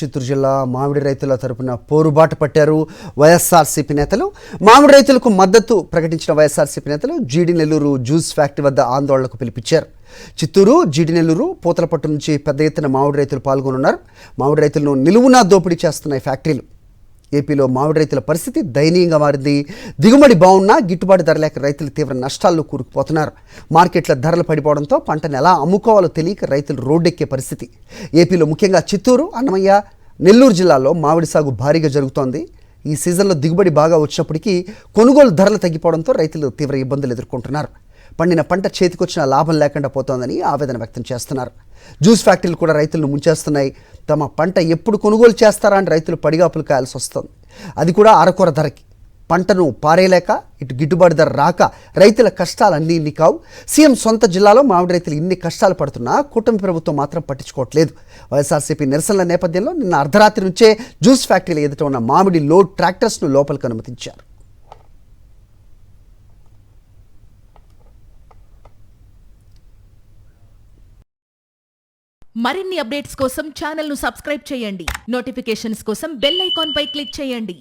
చిత్తూరు జిల్లా మామిడి రైతుల తరపున పోరుబాట పట్టారు వైఎస్ఆర్సీపీ నేతలు. మామిడి రైతులకు మద్దతు ప్రకటించిన వైఎస్ఆర్సీపీ నేతలు జీడి నెల్లూరు జ్యూస్ ఫ్యాక్టరీ వద్ద ఆందోళనకు పిలిపించారు. చిత్తూరు, జీడి నెల్లూరు, పూతలపట్టు నుంచి పెద్ద ఎత్తున మామిడి రైతులు పాల్గొనున్నారు. మామిడి రైతులను నిలువునా దోపిడీ చేస్తున్నాయి ఫ్యాక్టరీలు. ఏపీలో మామిడి రైతుల పరిస్థితి దయనీయంగా మారింది. దిగుబడి బాగున్నా గిట్టుబాటు ధర లేక రైతులు తీవ్ర నష్టాల్లో కూరుకుపోతున్నారు. మార్కెట్ల ధరలు పడిపోవడంతో పంటను ఎలా అమ్ముకోవాలో తెలియక రైతులు రోడ్డెక్కే పరిస్థితి. ఏపీలో ముఖ్యంగా చిత్తూరు, అన్నమయ్య, నెల్లూరు జిల్లాల్లో మామిడి సాగు భారీగా జరుగుతోంది. ఈ సీజన్లో దిగుబడి బాగా వచ్చినప్పటికీ కొనుగోలు ధరలు తగ్గిపోవడంతో రైతులు తీవ్ర ఇబ్బందులు ఎదుర్కొంటున్నారు. పండిన పంట చేతికొచ్చిన లాభం లేకుండా పోతోందని ఆవేదన వ్యక్తం చేస్తున్నారు. జ్యూస్ ఫ్యాక్టరీలు కూడా రైతులను ముంచేస్తున్నాయి. తమ పంట ఎప్పుడు కొనుగోలు చేస్తారా అని రైతులు పడిగాపులు కాయాల్సి వస్తుంది. అది కూడా అరకొర ధరకి. పంటను పారేయలేక ఇటు గిట్టుబాటు ధర రాక రైతుల కష్టాలు అన్నీ కావు. సీఎం సొంత జిల్లాలో మామిడి రైతులు ఇన్ని కష్టాలు పడుతున్నా కూటమి ప్రభుత్వం మాత్రం పట్టించుకోవట్లేదు. వైఎస్ఆర్సీపీ నిరసనల నేపథ్యంలో నిన్న అర్ధరాత్రి నుంచే జ్యూస్ ఫ్యాక్టరీల ఎదుట ఉన్న మామిడి లోడ్ ట్రాక్టర్స్ను లోపలికి అనుమతించారు. మరిన్ని అప్డేట్స్ కోసం ఛానల్ ను సబ్స్క్రైబ్ చేయండి. నోటిఫికేషన్స్ కోసం బెల్ ఐకాన్ పై క్లిక్ చేయండి.